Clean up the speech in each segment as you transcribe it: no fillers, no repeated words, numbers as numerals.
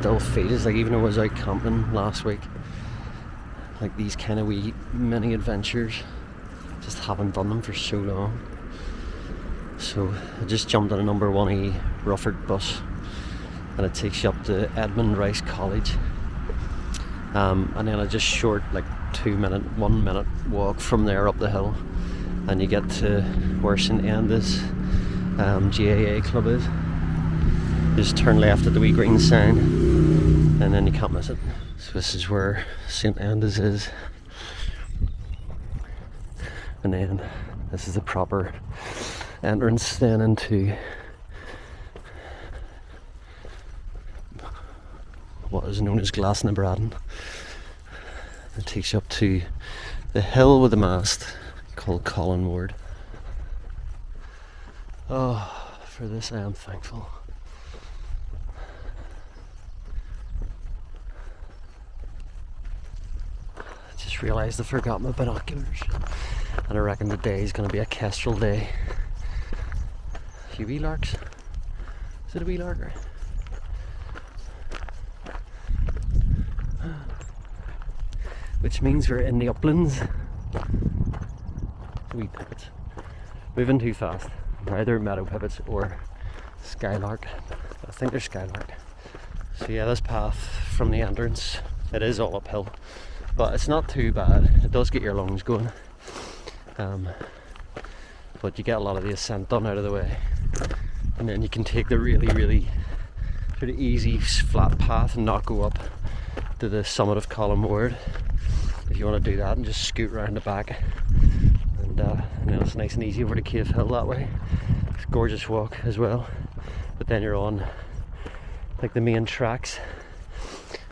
still feels like, even though I was out camping last week, like these kind of wee mini adventures, just haven't done them for so long. So I just jumped on a number 1E Rufford bus, and it takes you up to Edmund Rice College, and then a just short, like 1 minute walk from there up the hill, and you get to where St Enda's GAA club is. Just turn left at the wee green sign, and then you can't miss it. So this is where St Enda's is, and then this is the proper entrance then into what is known as Glas-na-bradan. It takes you up to the hill with the mast called Colin Ward. Oh, for this I am thankful. I just realised I forgot my binoculars, and I reckon today is going to be a kestrel day. A few wee larks. Is it a wee lark? Which means we're in the uplands. Wee pipits. Moving too fast. Either meadow pipits or skylark. I think they're skylark. So yeah, this path from the entrance, it is all uphill, but it's not too bad. It does get your lungs going, but you get a lot of the ascent done out of the way, and then you can take the really sort of easy flat path and not go up to the summit of Colin Ward if you want to do that, and just scoot round the back, and then it's nice and easy over to Cavehill that way. It's a gorgeous walk as well, but then you're on like the main tracks,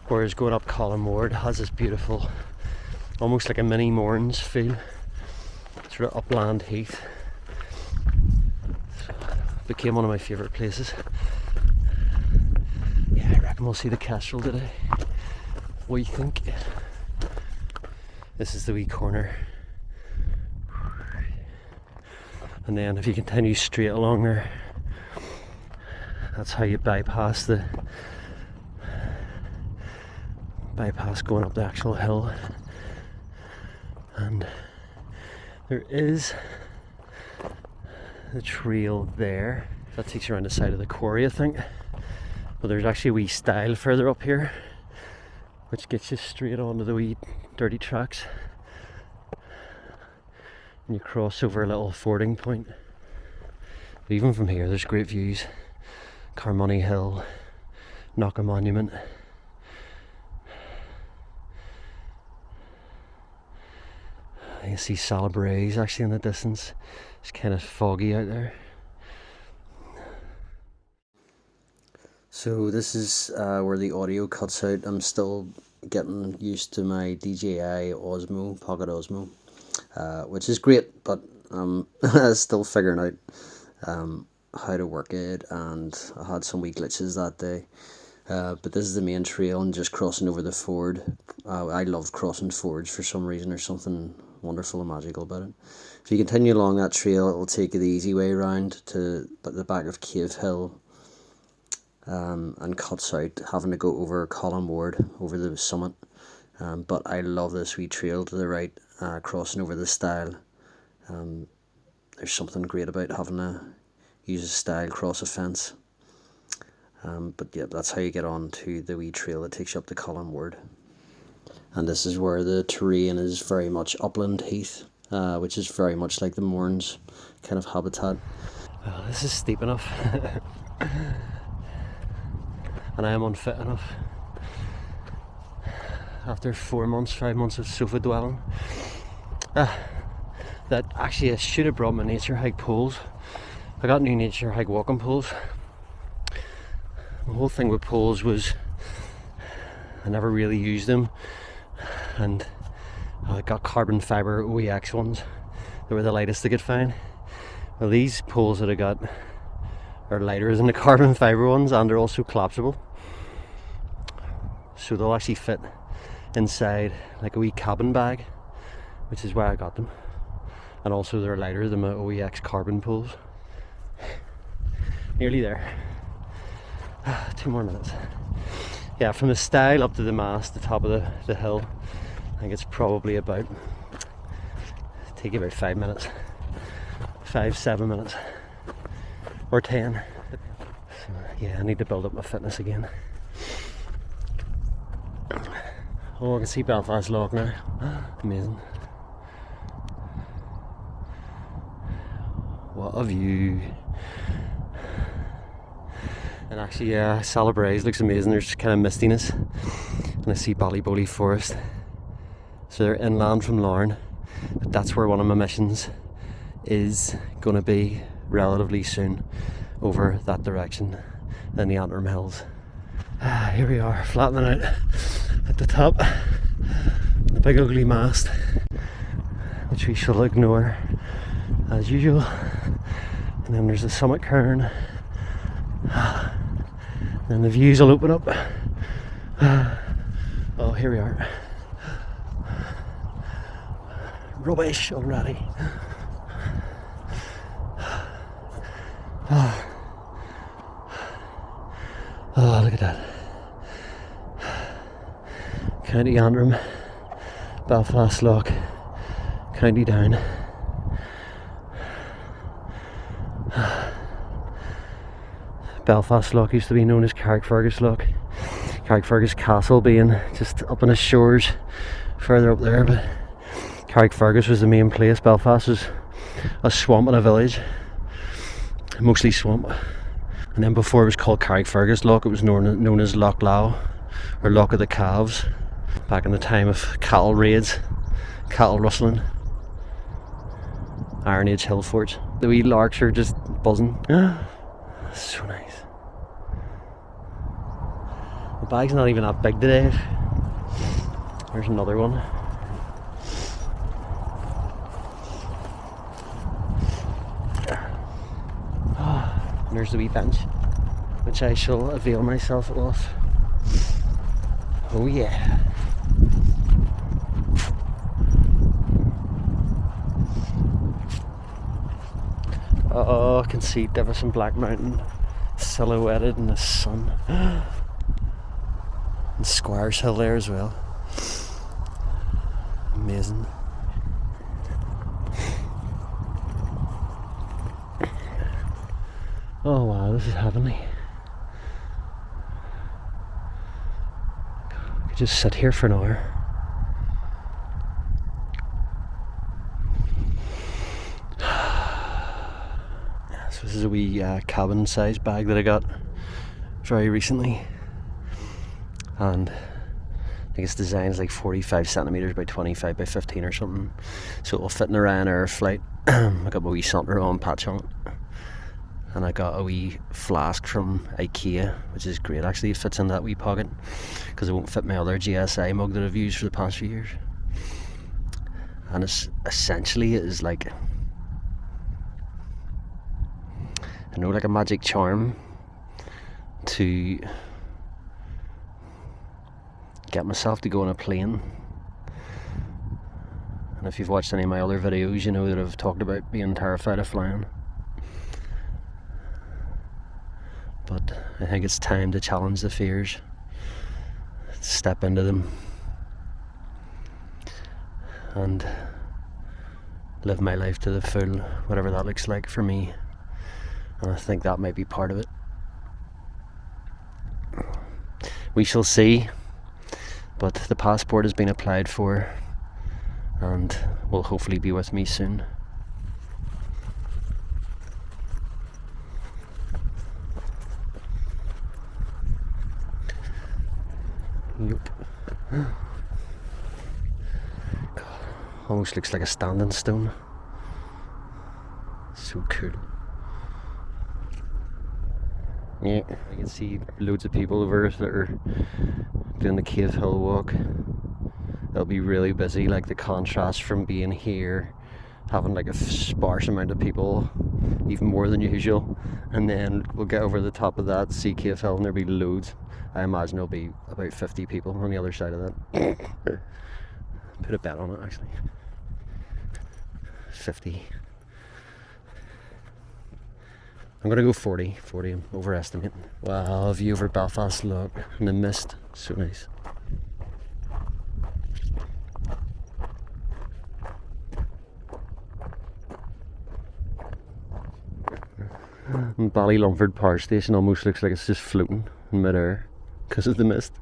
whereas going up Colin Ward has this beautiful, almost like a mini Mourns feel, sort of upland heath. So it became one of my favourite places. Yeah, I reckon we'll see the kestrel today. What do you think? This is the wee corner, and then if you continue straight along there, that's how you bypass going up the actual hill. And there is the trail there that takes you around the side of the quarry, I think, but there's actually a wee stile further up here which gets you straight onto the wee dirty tracks, and you cross over a little fording point. But even from here there's great views. Carmoney Hill, Knocker Monument. You see Salabrae's actually in the distance. It's kind of foggy out there. So this is where the audio cuts out. I'm still getting used to my DJI Osmo, Pocket Osmo, which is great, but I'm still figuring out how to work it, and I had some wee glitches that day. But this is the main trail and just crossing over the ford. I love crossing fords for some reason. There's something wonderful and magical about it. If you continue along that trail, it will take you the easy way around to the back of Cavehill, and cuts out having to go over Colin Ward, over the summit. But I love this wee trail to the right, crossing over the stile. There's something great about having to use a stile, cross a fence. But yeah, that's how you get on to the wee trail that takes you up to Colin Ward. And this is where the terrain is very much upland heath, which is very much like the Mourns kind of habitat. Well, this is steep enough. And I am unfit enough after 5 months of sofa dwelling, that actually I should have brought my nature hike poles. I got new nature hike walking poles. The whole thing with poles was I never really used them, and I got carbon fibre OEX ones. They were the lightest I could find. Well, these poles that I got are lighter than the carbon fibre ones, and they're also collapsible, so they'll actually fit inside like a wee cabin bag, which is why I got them. And also they're lighter than my OEX carbon poles. Nearly there. 2 more minutes. Yeah, from the stile up to the mast, the top of the hill, I think it's probably about, take about 5 minutes, 7 minutes, or 10. So yeah, I need to build up my fitness again. Oh, I can see Belfast Lock now. Amazing. What a view. And actually, yeah, Glas-na-bradan looks amazing. There's kind of mistiness. And I see Ballyboley Forest. So they're inland from Larne. But that's where one of my missions is going to be relatively soon, over that direction in the Antrim Hills. Here we are, flattening out at the top. The big ugly mast, which we shall ignore as usual. And then there's the summit cairn. And the views will open up. Oh, here we are. Rubbish already. Oh, look at that. County Antrim, Belfast Lock, County Down. Belfast Lock used to be known as Carrickfergus Lock. Carrickfergus Castle being just up on the shores further up there, but Carrickfergus was the main place. Belfast was a swamp and a village, mostly swamp. And then before it was called Carrickfergus Lock, it was known as Loch Low, or Loch of the Calves, back in the time of cattle raids, cattle rustling, Iron Age hill forts. The wee larks are just buzzing. So nice. The bag's not even that big today. There's another one. And there's the wee bench, which I shall avail myself of. Oh yeah. Oh, I can see Davison Black Mountain silhouetted in the sun. And Squires Hill there as well. Amazing. Oh wow, this is heavenly. I could just sit here for an hour. So this is a wee cabin sized bag that I got very recently, and I think its design is like 45 centimetres by 25 by 15 or something, so it'll fit in a Ryanair flight. I got my wee Saunter on patch on it, and I got a wee flask from IKEA, which is great actually. It fits in that wee pocket because it won't fit my other GSI mug that I've used for the past few years. And it's essentially, it is like, I know, like a magic charm to get myself to go on a plane. And if you've watched any of my other videos, you know that I've talked about being terrified of flying. But I think it's time to challenge the fears, step into them, and live my life to the full, whatever that looks like for me. And I think that might be part of it. We shall see, but the passport has been applied for and will hopefully be with me soon. Yep. God, almost looks like a standing stone. So cool. Yeah, I can see loads of people over that are doing the Cavehill walk. They'll be really busy, like the contrast from being here, having like a sparse amount of people, even more than usual, and then we'll get over the top of that, see Cavehill, and there'll be loads. I imagine there'll be about 50 people on the other side of that. Put a bet on it actually. 50. I'm gonna go 40. 40, I'm overestimating. Wow, view over Belfast, look, in the mist, so nice. And Ballylumford Power Station almost looks like it's just floating in mid-air because of the mist.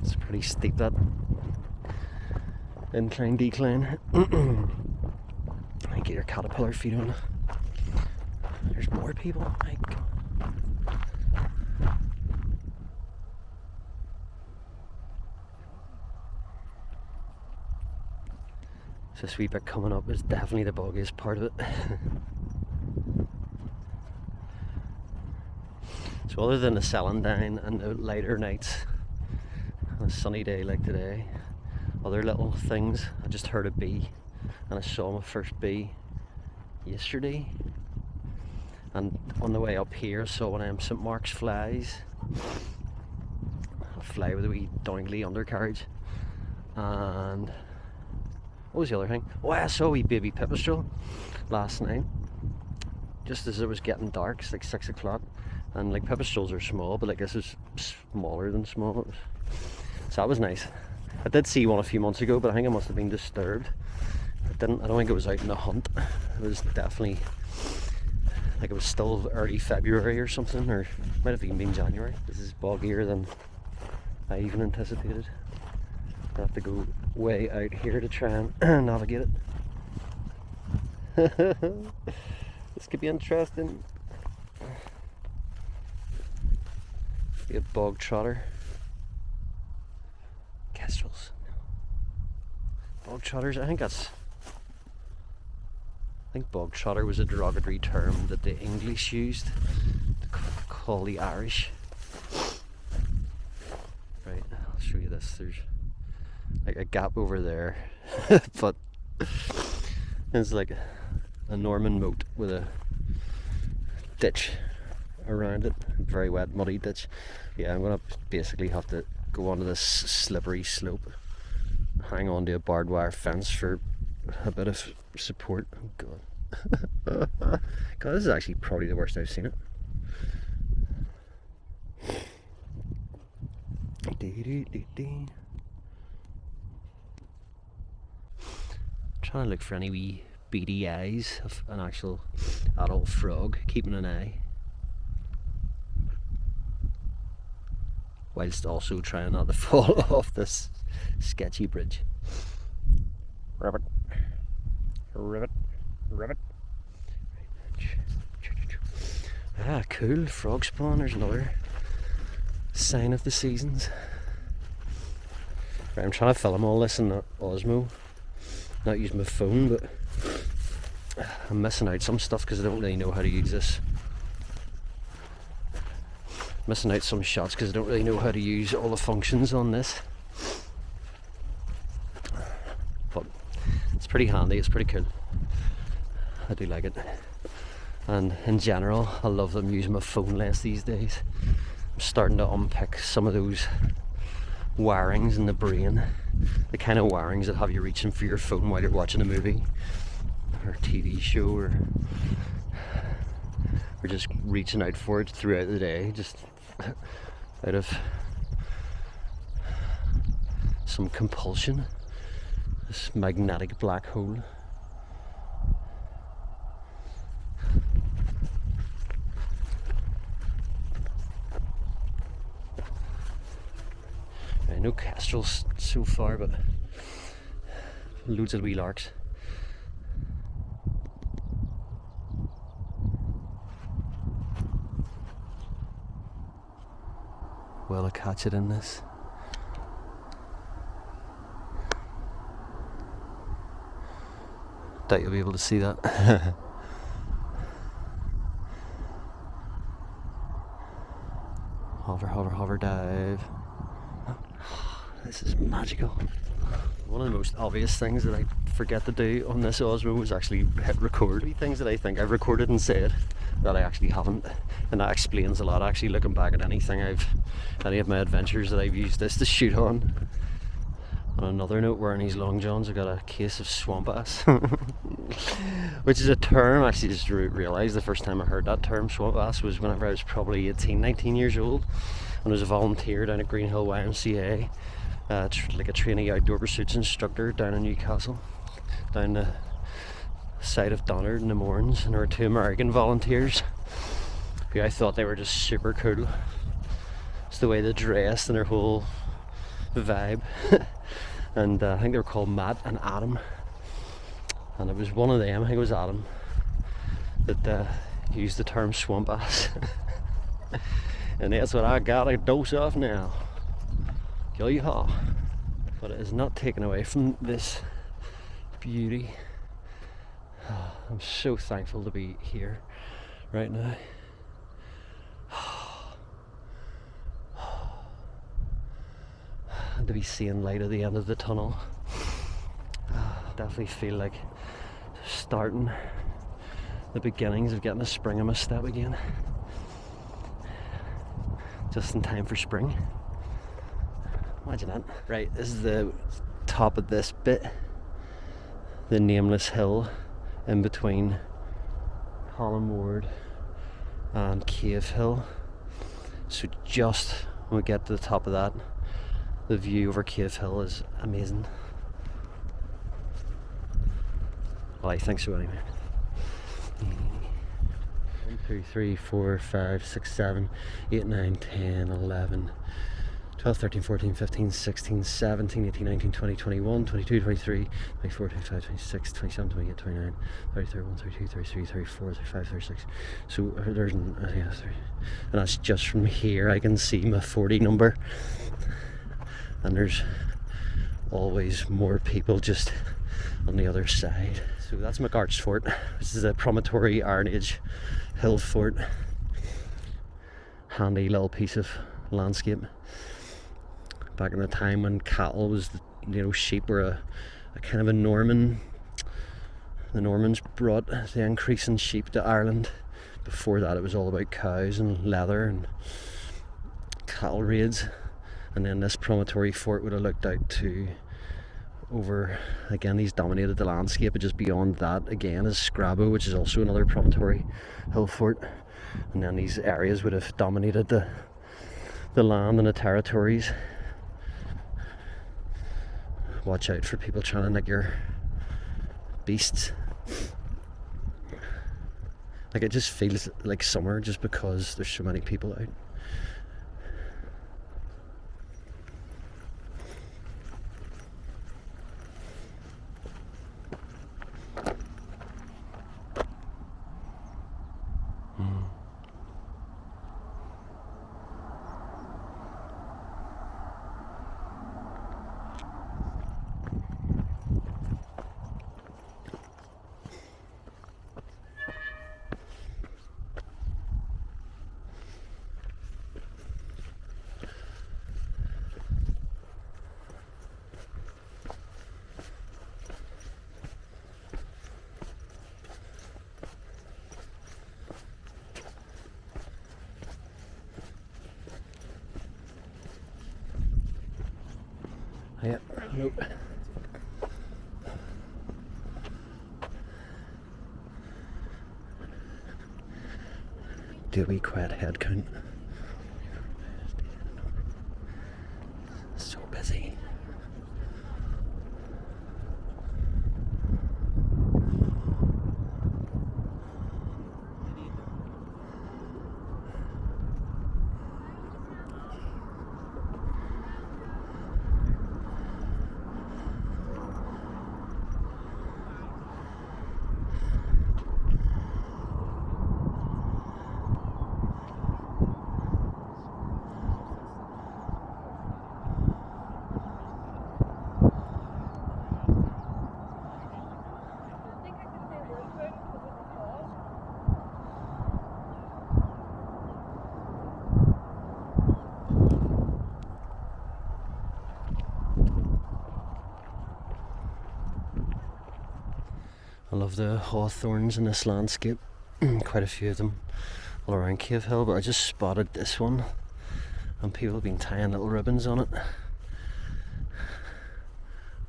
It's pretty steep, that incline decline. Get your caterpillar feet on. There's more people. My God. So this wee bit coming up is definitely the boggiest part of it. So other than the Celandine and the lighter nights, on a sunny day like today, other little things. I just heard a bee, and I saw my first bee yesterday. And on the way up here, I saw one of them St. Mark's flies. A fly with a wee dangly undercarriage. And what was the other thing? Oh, I saw a wee baby pipistrelle last night, just as it was getting dark. It's like 6 o'clock, and like pipistrelles are small, but like this is smaller than small. So that was nice. I did see one a few months ago, but I think it must have been disturbed. I don't think it was out in the hunt. It was definitely, like, it was still early February or something, or might have even been January. This is boggier than I even anticipated. I have to go way out here to try and navigate it. This could be interesting. Be a bog trotter. Kestrels. Bog trotters, I think bog trotter was a derogatory term that the English used to call the Irish. Right, I'll show you this. There's like a gap over there, but it's like a Norman moat with a ditch around it. Very wet, muddy ditch. Yeah, I'm gonna basically have to go onto this slippery slope, hang on to a barbed wire fence for a bit of support. Oh God. God, this is actually probably the worst I've seen it. Trying to look for any wee beady eyes of an actual adult frog, keeping an eye, whilst also trying not to fall off this sketchy bridge. Ribbit, ribbit, ribbit. Ah, cool, frog spawn. There's another sign of the seasons. Right, I'm trying to film all this in the Osmo, not using my phone, but I'm missing out some stuff because I don't really know how to use this. Missing out some shots because I don't really know how to use all the functions on this. But it's pretty handy, it's pretty cool. I do like it. And in general, I love them using my phone less these days. I'm starting to unpick some of those wirings in the brain. The kind of wirings that have you reaching for your phone while you're watching a movie or a TV show, or just reaching out for it throughout the day, just out of some compulsion. This magnetic black hole. No kestrels so far, but loads of wee larks. Will I catch it in this? Doubt you'll be able to see that. Hover, hover, hover, dive. This is magical. One of the most obvious things that I forget to do on this Osmo was actually hit record. 3 things that I think I've recorded and said that I actually haven't, and that explains a lot. Actually, looking back at any of my adventures that I've used this to shoot on. On another note, wearing these long johns, I got a case of swamp ass, which is a term I actually just realised the first time I heard that term, swamp ass, was whenever I was probably 18, 19 years old, and I was a volunteer down at Greenhill YMCA, like a trainee outdoor pursuits instructor down in Newcastle, down the side of Donard in the mornings, and there were 2 American volunteers who I thought they were just super cool. It's the way they dressed and their whole vibe. And I think they were called Matt and Adam, and it was one of them, I think it was Adam, that used the term swamp ass. And that's what I got a dose of now. Yeehaw. But it is not taken away from this beauty. I'm so thankful to be here right now. And to be seeing light at the end of the tunnel. Definitely feel like starting the beginnings of getting a spring in my step again. Just in time for spring. Imagine that. Right, this is the top of this bit. The nameless hill in between Holland Ward and Cavehill. So just when we get to the top of that, the view over Cavehill is amazing. Well, I think so anyway. 1, 2, 3, 4, 5, 6, 7, 8, 9, 10, 11, 12, 13, 14, 15, 16, 17, 18, 19, 20, 21, 22, 23, 24, 25, 26, 27, 28, 29, 30, 31, 32, 33, 34, 35, 36. So there's, and that's just from here. I can see my 40 number. And there's always more people just on the other side. So that's McArt's fort. This is a promontory Iron Age hill fort. Handy little piece of landscape. Back in the time when cattle was, sheep were a kind of a Norman. The Normans brought the increase in sheep to Ireland. Before that it was all about cows and leather and cattle raids. And then this promontory fort would have looked out to over, again, these dominated the landscape, but just beyond that again is Scrabo, which is also another promontory hill fort. And then these areas would have dominated the land and the territories. Watch out for people trying to nick your beasts. Like, it just feels like summer just because there's so many people out. Yeah, nope. Do we quit head count? So busy. I love the hawthorns in this landscape. Quite a few of them all around Cavehill, but I just spotted this one and people have been tying little ribbons on it.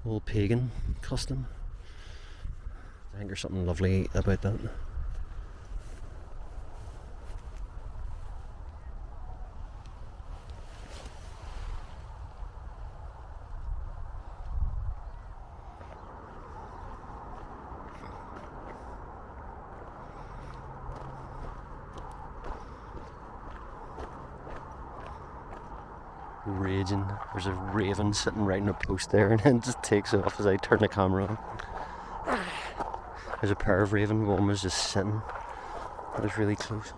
Old pagan custom. I think there's something lovely about that. Raging. There's a raven sitting right in a post there and then just takes off as I turn the camera on. There's a pair of raven, one was just sitting. It was really close.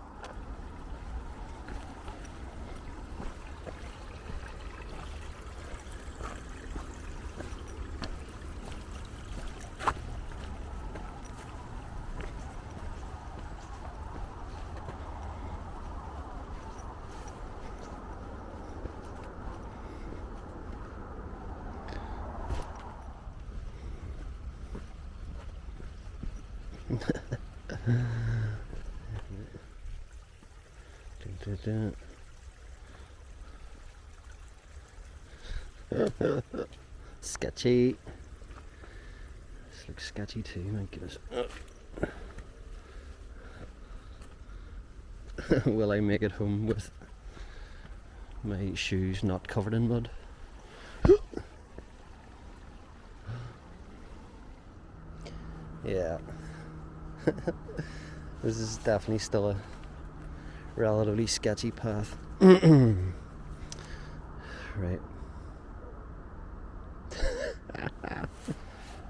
Sketchy. This looks sketchy too, my goodness. Will I make it home with my shoes not covered in mud? Yeah. This is definitely still a relatively sketchy path. Right.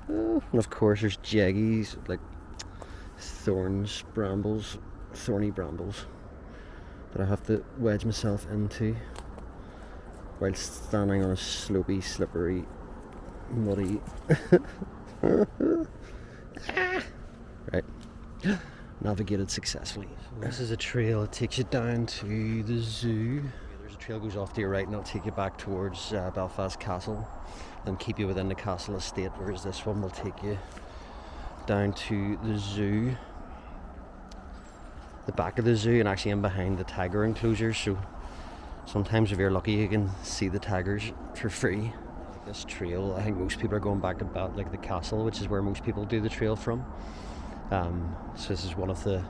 And of course there's jaggies, like thorns, brambles, thorny brambles that I have to wedge myself into while standing on a slopey, slippery, muddy right. Navigated successfully. So this is a trail that takes you down to the zoo. There's a trail goes off to your right and it'll take you back towards Belfast Castle and keep you within the castle estate, whereas this one will take you down to the zoo, the back of the zoo, and actually in behind the tiger enclosure, so sometimes if you're lucky you can see the tigers for free. This trail, I think most people are going back to the castle, which is where most people do the trail from. So this is one of the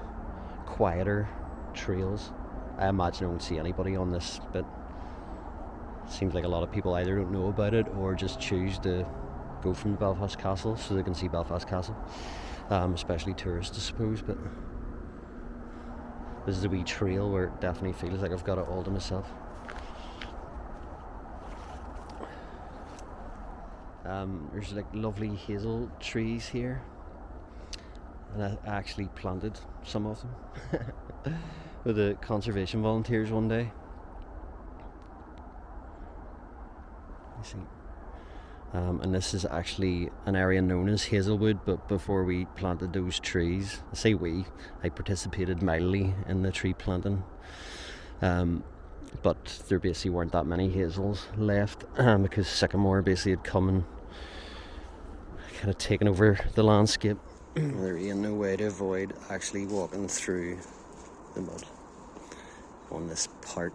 quieter trails. I imagine I won't see anybody on this, but it seems like a lot of people either don't know about it or just choose to go from the Belfast Castle so they can see Belfast Castle, especially tourists I suppose. But this is a wee trail where it definitely feels like I've got it all to myself. There's like lovely hazel trees here, and I actually planted some of them with the conservation volunteers one day. You see, and this is actually an area known as Hazelwood, but before we planted those trees, I say we, I participated mildly in the tree planting, but there basically weren't that many hazels left because sycamore basically had come and kind of taken over the landscape. There ain't no way to avoid actually walking through the mud on this part.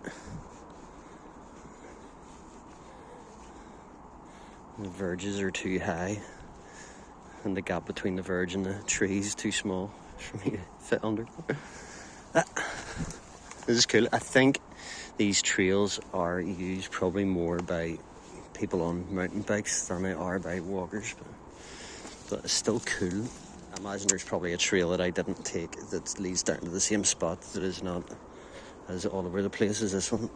The verges are too high and the gap between the verge and the trees too small for me to fit under. This is cool. I think these trails are used probably more by people on mountain bikes than they are by walkers, but it's still cool. I imagine there's probably a trail that I didn't take that leads down to the same spot that is not as all over the place as this one.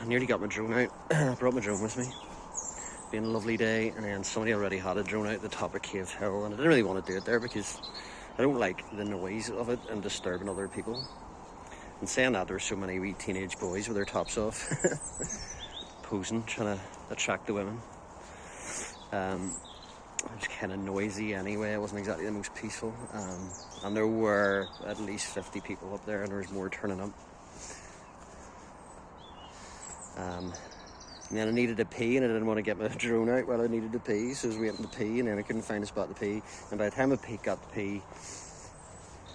I nearly got my drone out. I brought my drone with me. being a lovely day, and then somebody already had a drone out at the top of Cavehill, and I didn't really want to do it there because I don't like the noise of it and disturbing other people. And saying that, there were so many wee teenage boys with their tops off posing, trying to attract the women. It was kind of noisy anyway. It wasn't exactly the most peaceful, and there were at least 50 people up there, and there was more turning up. And then I needed to pee, and I didn't want to get my drone out while I needed to pee, so I was waiting to pee, and then I couldn't find a spot to pee. And by the time I got to pee,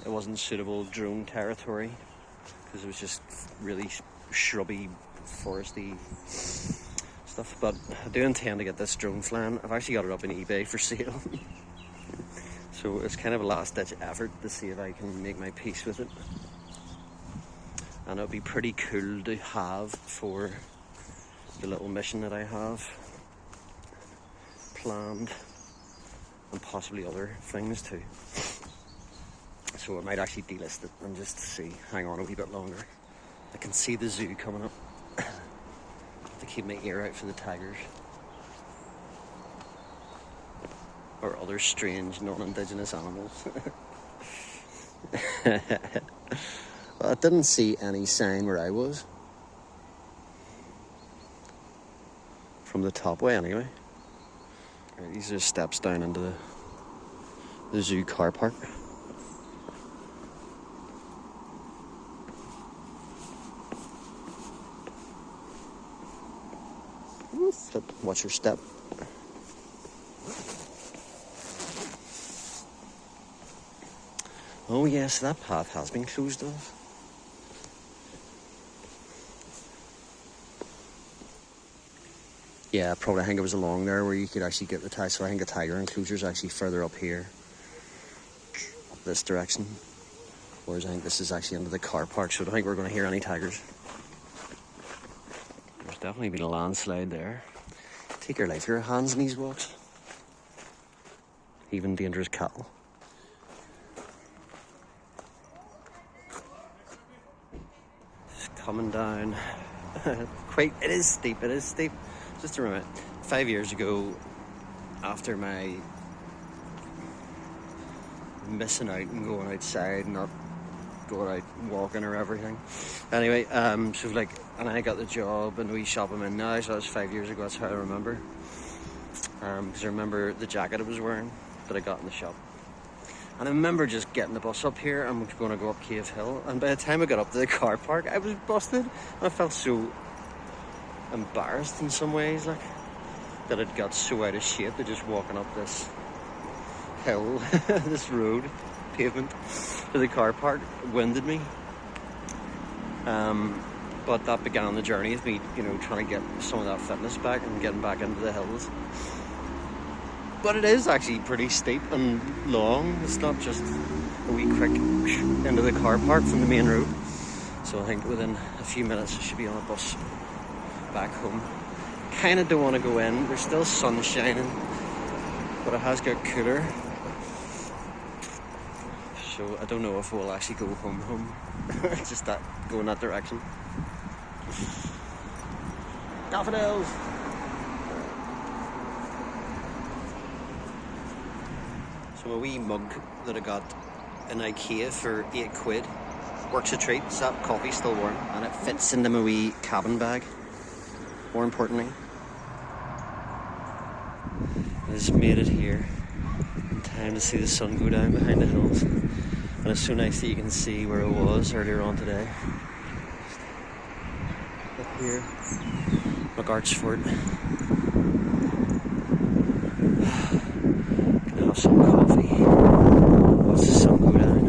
it wasn't suitable drone territory because it was just really shrubby, foresty stuff. But I do intend to get this drone flying. I've actually got it up on eBay for sale. So it's kind of a last-ditch effort to see if I can make my peace with it. And it'll be pretty cool to have for the little mission that I have planned, and possibly other things too. So I might actually delist it and just see, hang on a wee bit longer. I can see the zoo coming up. I have to keep my ear out for the tigers or other strange non-indigenous animals. Well, I didn't see any sign where I was. From the top way anyway. Right, these are steps down into the zoo car park. Watch your step. Oh yes, that path has been closed off. Yeah, probably I think it was along there where you could actually get the tiger. So I think the tiger enclosure is actually further up here, up this direction. Whereas I think this is actually into the car park, so I don't think we're going to hear any tigers. There's definitely been a landslide there. Take your life, your hands in these walks. Even dangerous cattle. Just coming down. It is steep. Just to remember, 5 years ago, after my missing out and going outside, not going out walking or everything. Anyway, so like, and I got the job and we shop them in now, so that was 5 years ago, that's how I remember. Because I remember the jacket I was wearing that I got in the shop. And I remember just getting the bus up here and going to go up Cavehill, and by the time I got up to the car park, I was busted. And I felt so embarrassed in some ways, like, that I'd got so out of shape that just walking up this hill, this road, pavement, to the car park winded me. But that began the journey of me, trying to get some of that fitness back and getting back into the hills. But it is actually pretty steep and long. It's not just a wee quick into the car park from the main road. So I think within a few minutes I should be on a bus back home. Kind of don't want to go in. There's still sun shining, but it has got cooler. So I don't know if we'll actually go home. Just go in that direction. Daffodils! So a wee mug that I got in IKEA for £8. Works a treat. So that coffee's still warm, and it fits into my wee cabin bag. More importantly, I just made it here in time to see the sun go down behind the hills. And it's so nice that you can see where I was earlier on today. Up here, McArt's fort. Gonna have some coffee. Watch the sun go down.